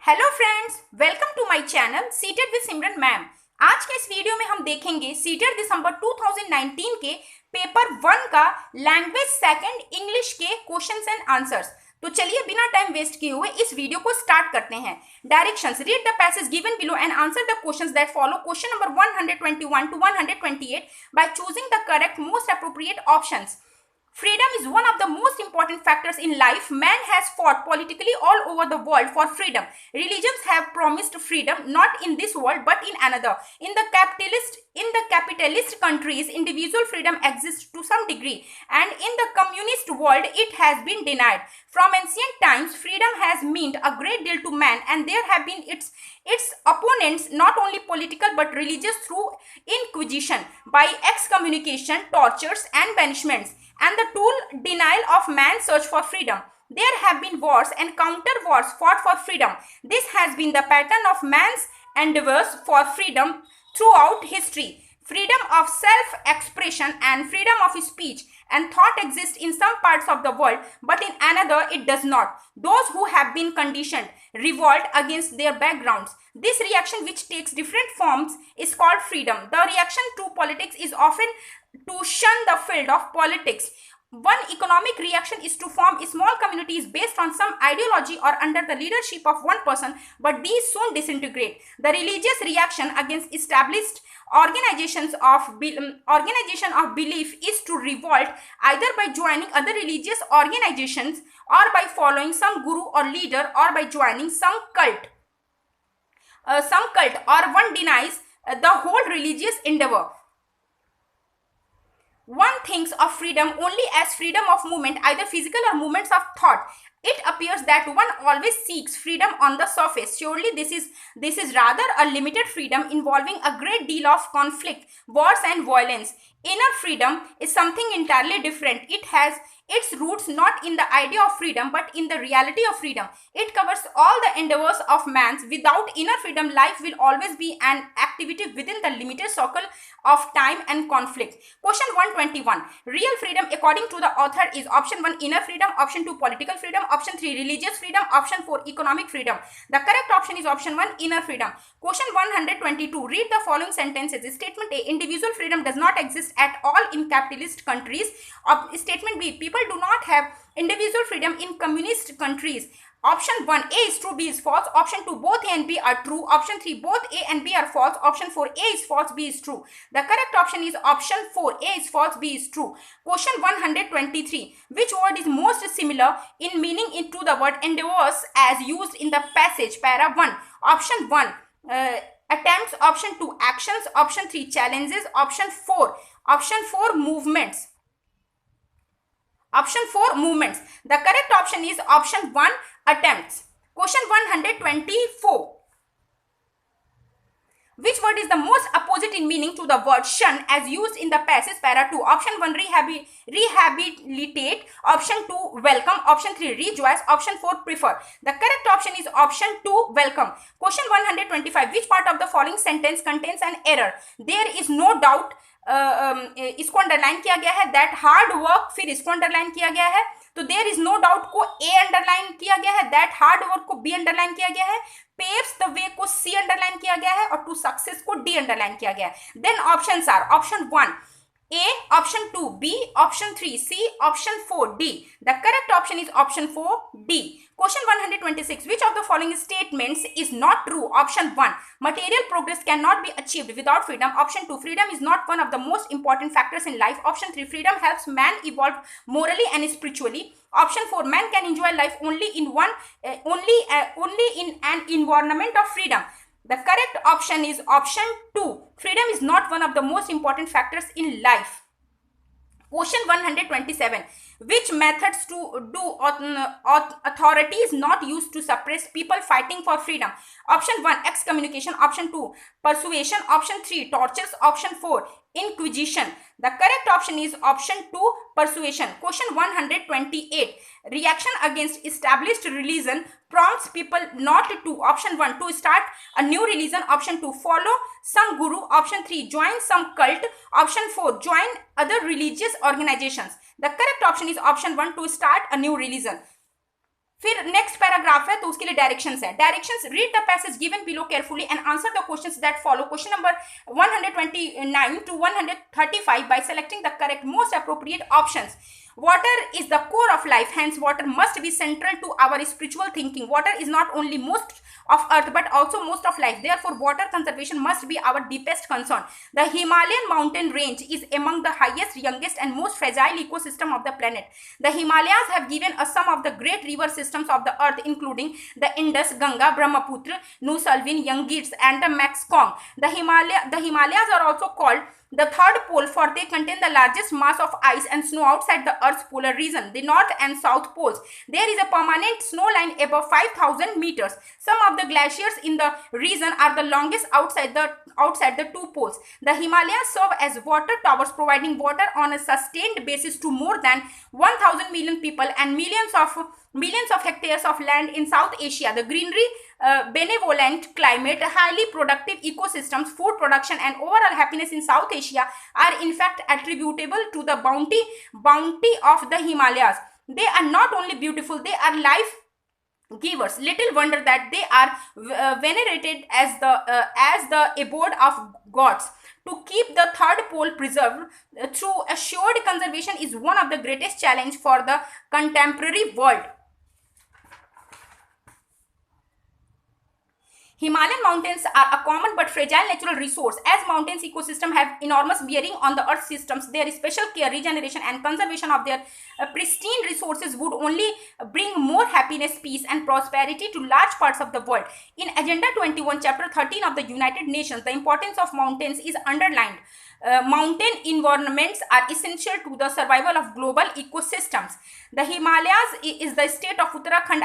Hello friends, welcome to my channel CTET with Simran ma'am. आज के इस वीडियो में हम देखेंगे सीटेट दिसंबर 2019 के पेपर 1 का लैंग्वेज सेकंड इंग्लिश के क्वेश्चंस एंड आंसर्स। तो चलिए बिना टाइम वेस्ट किए हुए इस वीडियो को स्टार्ट करते हैं। Directions: read the passage given below and answer the questions that follow question number 121 to 128 by choosing the correct most appropriate options. Freedom is one of the most important factors in life. Man has fought politically all over the world for freedom. Religions have promised freedom not in this world but in another. In the capitalist countries, individual freedom exists to some degree, and in the communist world, it has been denied. From ancient times, freedom has meant a great deal to man, and there have been its opponents, not only political but religious, through inquisition, by excommunication, tortures, and banishments, and the tool denial of man's search for freedom. There have been wars and counter wars fought for freedom. This has been the pattern of man's endeavors for freedom throughout history. Freedom of self-expression and freedom of speech and thought exist in some parts of the world, but in another it does not. Those who have been conditioned revolt against their backgrounds. This reaction, which takes different forms, is called freedom. The reaction to politics is often to shun the field of politics. One economic reaction is to form small communities based on some ideology or under the leadership of one person, but these soon disintegrate. The religious reaction against established organization of belief is to revolt either by joining other religious organizations, or by following some guru or leader, or by joining some cult, or one denies the whole religious endeavor. One thinks of freedom only as freedom of movement, either physical or movements of thought. It appears that one always seeks freedom on the surface. Surely this is rather a limited freedom involving a great deal of conflict, wars and violence. Inner freedom is something entirely different. It has its roots not in the idea of freedom but in the reality of freedom. It covers all the endeavors of man's. Without inner freedom, life will always be an activity within the limited circle of time and conflict. Question 121. Real freedom according to the author is option 1 inner freedom, option 2 political freedom, option 3 religious freedom, option 4 economic freedom. The correct option is option 1 inner freedom. Question 122. Read the following sentences. Statement A: individual freedom does not exist at all in capitalist countries. Statement B: people do not have individual freedom in communist countries. Option 1 A is true, B is false. Option 2 both A and B are true. Option 3 both A and B are false. Option 4 A is false, B is true. The correct option is option 4 A is false, B is true. Question 123. Which word is most similar in meaning to the word endeavors as used in the passage? Para 1. Option 1 attempts, option 2 actions, option 3 challenges, option 4 movements. Option 4 movements. The correct option is option 1 attempts. Question 124. Which word is the most opposite in meaning to the word shun as used in the passage? Para 2. Option 1 rehabilitate, option 2 welcome, option 3 rejoice, option 4 prefer. The correct option is option 2 welcome. Question 125. Which part of the following sentence contains an error? There is no doubt. इसको underline किया गया है, that hard work, फिर इसको underline किया गया है, तो देयर इज नो डाउट को ए अंडरलाइन किया गया है, दैट हार्ड वर्क को बी अंडरलाइन किया गया है, पेव्स द वे को सी अंडरलाइन किया गया है, और टू सक्सेस को डी अंडरलाइन किया गया है. Then options are option 1 A, option 2 B, option 3 C, option 4 D. The correct option is option 4 D. Question 126. Which of the following statements is not true? Option 1. Material progress cannot be achieved without freedom. Option 2. Freedom is not one of the most important factors in life. Option 3. Freedom helps man evolve morally and spiritually. Option 4. Man can enjoy life only in an environment of freedom. The correct option is option 2. Freedom is not one of the most important factors in life. Question 127. Which methods do authorities not use to suppress people fighting for freedom? Option 1 excommunication, option 2 persuasion, option 3 tortures, option 4 inquisition. The correct option is option 2 persuasion. Question 128. Reaction against established religion prompts people not to, option 1 to start a new religion, option 2 follow some guru, option 3 join some cult, option 4 join other religious organizations. The correct option is option 1 to start a new religion. फिर next paragraph है तो उसके लिए directions है. Directions, read the passage given below carefully and answer the questions that follow. Question number 129 to 135 by selecting the correct most appropriate options. Water is the core of life, hence water must be central to our spiritual thinking. Water is not only most of earth but also most of life. Therefore, water conservation must be our deepest concern. The Himalayan mountain range is among the highest, youngest and most fragile ecosystem of the planet. The Himalayas have given us some of the great river systems of the earth, including the Indus, Ganga, Brahmaputra, Nusalvin, Yangtze and the Mekong. The Himalayas are also called the third pole, for they contain the largest mass of ice and snow outside the Earth's polar region, the north and south poles. There is a permanent snow line above 5,000 meters. Some of the glaciers in the region are the longest outside the two poles. The Himalayas serve as water towers, providing water on a sustained basis to more than 1,000 million people and millions of hectares of land in South Asia. The greenery, benevolent climate, highly productive ecosystems, food production and overall happiness in South Asia are in fact attributable to the bounty of the Himalayas. They are not only beautiful, they are life givers. Little wonder that they are venerated as the abode of gods. To keep the third pole preserved through assured conservation is one of the greatest challenges for the contemporary world. Himalayan mountains are a common but fragile natural resource. As mountains ecosystem have enormous bearing on the earth systems, their special care, regeneration and conservation of their pristine resources would only bring more happiness, peace and prosperity to large parts of the world. In Agenda 21, Chapter 13 of the United Nations, the importance of mountains is underlined. Mountain environments are essential to the survival of global ecosystems. The Himalayas in the state of Uttarakhand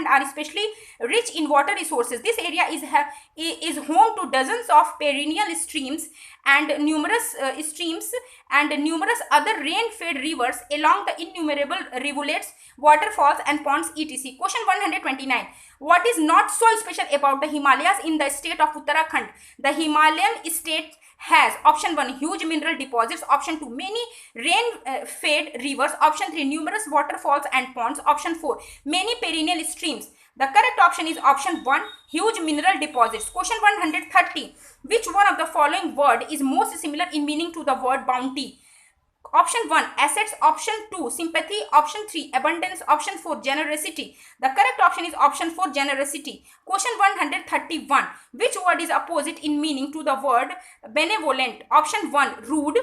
are especially rich in water resources. This area is home to dozens of perennial streams and numerous other rain-fed rivers along the innumerable rivulets, waterfalls and ponds etc. Question 129. What is not so special about the Himalayas in the state of Uttarakhand? The Himalayan state has option 1 huge mineral deposits, option 2 many rain-fed rivers, option 3 numerous waterfalls and ponds, option 4 many perennial streams. The correct option is option 1 huge mineral deposits. Question 130. Which one of the following word is most similar in meaning to the word bounty? Option 1 assets, option 2 sympathy, option 3 abundance, option 4 generosity. The correct option is option 4 generosity. Question 131. Which word is opposite in meaning to the word benevolent? Option 1 rude,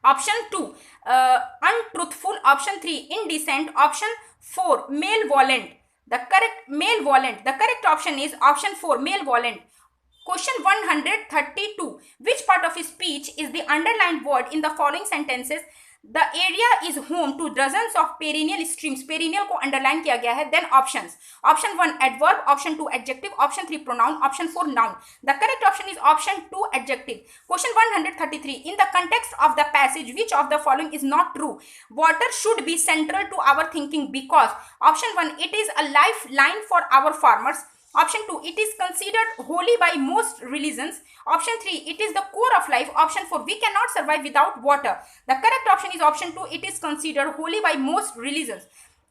option 2 untruthful, option 3 indecent, option 4 malevolent. The correct option is option 4 malevolent. Question 132. Which part of speech is the underlined word in the following sentences? The area is home to dozens of perennial streams. Perennial को underline किया गया है. Then options. Option 1 adverb, option 2 adjective, option 3 pronoun, option 4 noun. The correct option is option 2 adjective. Question 133. In the context of the passage, which of the following is not true? Water should be central to our thinking because option 1 it is a lifeline for our farmers. Option 2, it is considered holy by most religions. Option 3, it is the core of life. Option 4, we cannot survive without water. The correct option is option 2, it is considered holy by most religions.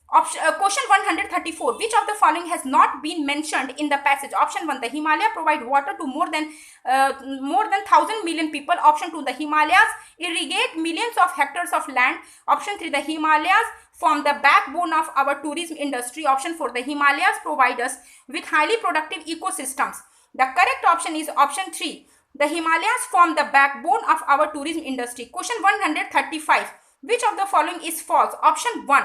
Question 134, which of the following has not been mentioned in the passage? Option 1, the Himalaya provide water to more than 1,000 million people. Option 2, the Himalayas irrigate millions of hectares of land. Option 3, the Himalayas form the backbone of our tourism industry. Option 4, the Himalayas provide us with highly productive ecosystems. The correct option is option 3. The Himalayas form the backbone of our tourism industry. Question 135. Which of the following is false? Option 1.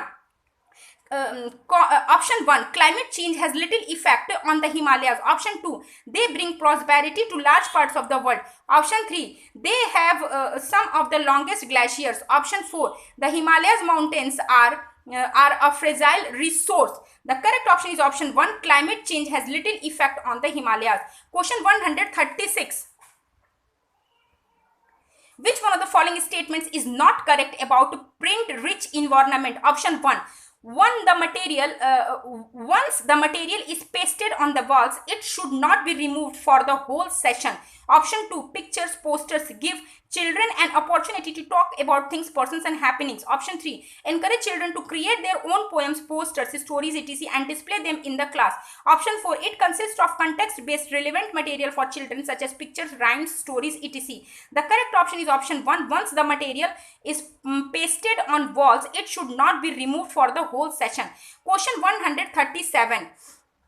Option 1, climate change has little effect on the Himalayas. Option 2, they bring prosperity to large parts of the world. Option 3, they have some of the longest glaciers. Option 4, the Himalayas mountains are a fragile resource. The correct option is option 1, climate change has little effect on the Himalayas. Question 136. Which one of the following statements is not correct about print-rich environment? Option 1. Once the material is pasted on the walls, it should not be removed for the whole session. Option 2, pictures, posters give children an opportunity to talk about things, persons and happenings. Option 3, encourage children to create their own poems, posters, stories, etc. and display them in the class. Option 4, it consists of context-based relevant material for children such as pictures, rhymes, stories, etc. The correct option is option 1. Once the material is pasted on walls, it should not be removed for the whole session. Question 137.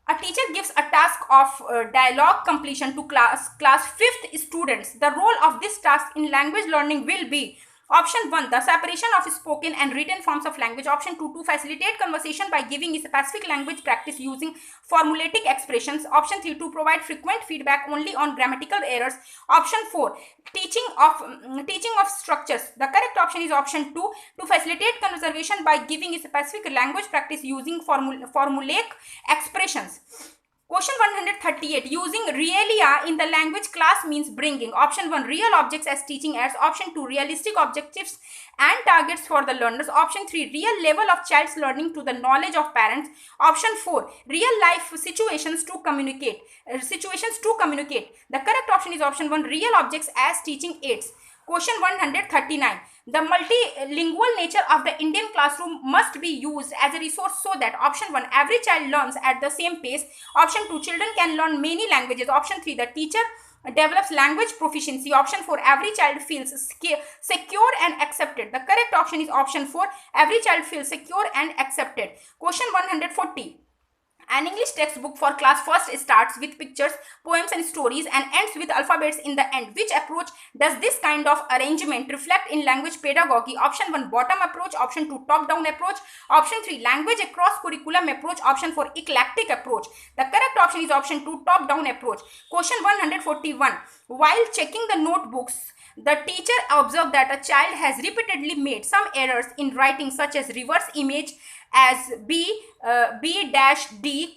A teacher gives a task of dialogue completion to class 5th students. The role of this task in language learning will be: option 1, the separation of spoken and written forms of language. Option 2, to facilitate conversation by giving specific language practice using formulaic expressions. Option 3, to provide frequent feedback only on grammatical errors. Option 4, teaching of structures. The correct option is option 2, to facilitate conversation by giving specific language practice using formulaic expressions. Question 138. Using realia in the language class means bringing: option 1, real objects as teaching aids. Option 2, realistic objectives and targets for the learners. Option 3, real level of child's learning to the knowledge of parents. Option 4, real life situations to communicate. The correct option is option 1, real objects as teaching aids. Question 139. The multilingual nature of the Indian classroom must be used as a resource so that: option 1, every child learns at the same pace. Option 2, children can learn many languages. Option 3, the teacher develops language proficiency. Option 4, every child feels secure and accepted. The correct option is option 4, every child feels secure and accepted. Question 140. An English textbook for class 1st starts with pictures, poems and stories and ends with alphabets in the end. Which approach does this kind of arrangement reflect in language pedagogy? Option 1, bottom approach. Option 2, top down approach. Option 3, language across curriculum approach. Option 4, eclectic approach. The correct option is option 2, top down approach. Question 141. While checking the notebooks, the teacher observed that a child has repeatedly made some errors in writing, such as reverse image as B-D,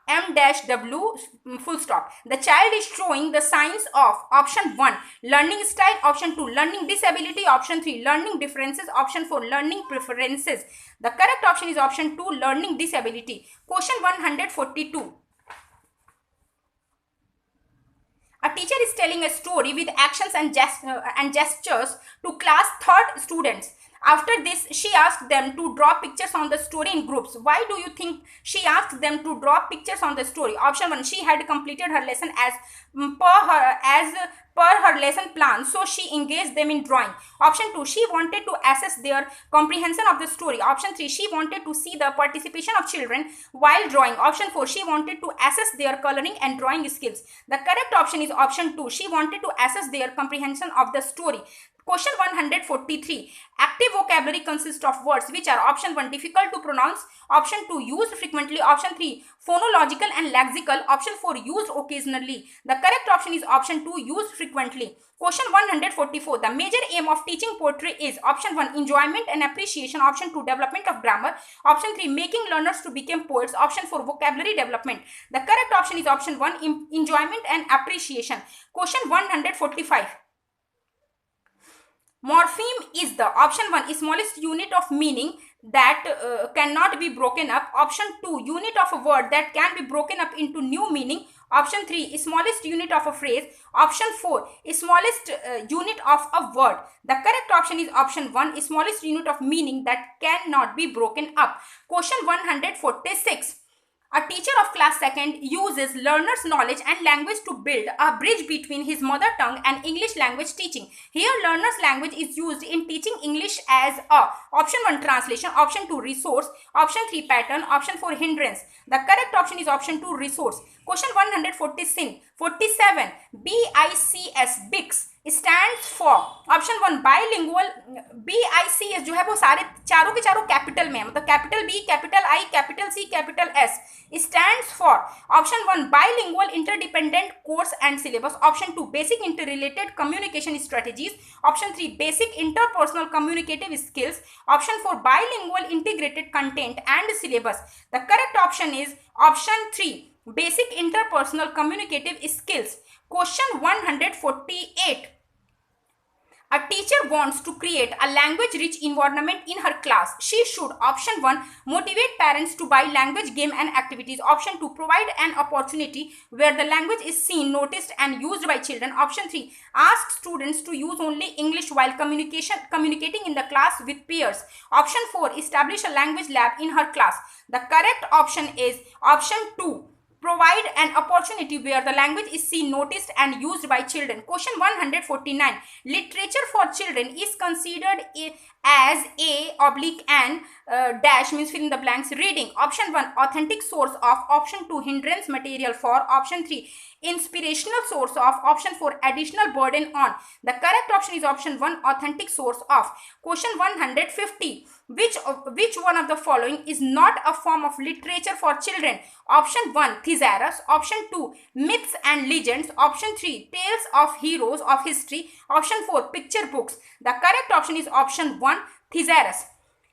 M-W, full stop. The child is showing the signs of: option 1, learning style. Option 2, learning disability. Option 3, learning differences. Option 4, learning preferences. The correct option is option 2, learning disability. Question 142. A teacher is telling a story with actions and gestures to class 3rd students. After this, she asked them to draw pictures on the story in groups. Why do you think she asked them to draw pictures on the story? Option 1, she had completed her lesson as per her lesson plan, so she engaged them in drawing. Option 2, she wanted to assess their comprehension of the story. Option 3, she wanted to see the participation of children while drawing. Option 4, she wanted to assess their coloring and drawing skills. The correct option is option 2, she wanted to assess their comprehension of the story. Question 143. Active vocabulary consists of words which are: option 1, difficult to pronounce. Option 2, used frequently. Option 3, phonological and lexical. Option 4, used occasionally. The correct option is option 2, used frequently. Question 144. The major aim of teaching poetry is: option 1, enjoyment and appreciation. Option 2, development of grammar. Option 3, making learners to become poets. Option 4, vocabulary development. The correct option is option 1, enjoyment and appreciation. Question 145. Morpheme is the: option 1, smallest unit of meaning that cannot be broken up. Option 2, unit of a word that can be broken up into new meaning. Option 3, smallest unit of a phrase. Option 4, smallest unit of a word. The correct option is option 1, smallest unit of meaning that cannot be broken up. Question 146. A teacher of class 2nd uses learner's knowledge and language to build a bridge between his mother tongue and English language teaching. Here, learner's language is used in teaching English as a: option 1, translation. Option 2, resource. Option 3, pattern. Option 4, hindrance. The correct option is option 2, resource. Question 147. BICS, BICS stands for: opशन 1, bilingual. BICS जो है वो सारे चारों के चारों capital में है, मतलब capital B, capital I, capital C, capital S. stands for: option 1, bilingual interdependent course and syllabus. Option 2, basic interrelated communication strategies. Option 3, basic interpersonal communicative skills. Option 4, bilingual integrated content and syllabus. The correct option is option 3, basic interpersonal communicative skills. Question 148. A teacher wants to create a language-rich environment in her class. She should, option 1, motivate parents to buy language game and activities. Option 2, provide an opportunity where the language is seen, noticed and used by children. Option 3, ask students to use only English while communicating in the class with peers. Option 4, establish a language lab in her class. The correct option is option 2, provide an opportunity where the language is seen, noticed and used by children. Question 149. Literature for children is considered as a oblique and dash means fill in the blanks reading. Option 1, authentic source of. Option 2, hindrance material for. Option 3, inspirational source of. Option 4, additional burden on. The correct option is option 1, authentic source of. Question 150. Which one of the following is not a form of literature for children? Option 1, thesaurus. Option 2, myths and legends. Option 3, tales of heroes of history. Option 4, picture books. The correct option is option 1, thesaurus.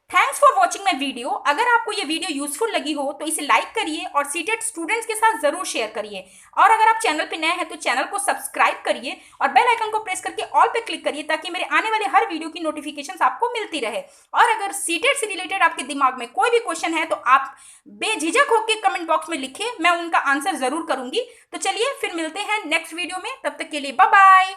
Thanks for watching my video. अगर आपको ये video useful लगी हो तो इसे like करिए और CTET students के साथ जरूर शेयर करिए। और अगर आप चैनल पे नए हैं तो चैनल को सब्सक्राइब करिए और बेल आइकन को प्रेस करके ऑल पे क्लिक करिए ताकि मेरे आने वाले हर वीडियो की नोटिफिकेशंस आपको मिलती रहे। और अगर सीटेट से रिलेटेड आपके दिमाग में कोई भी क्वेश्चन है तो आप बेझिझक होकर कमेंट बॉक्स में लिखिए, मैं उनका आंसर जरूर करूंगी। तो चलिए फिर मिलते हैं नेक्स्ट वीडियो में, तब तक के लिए बाय बाय।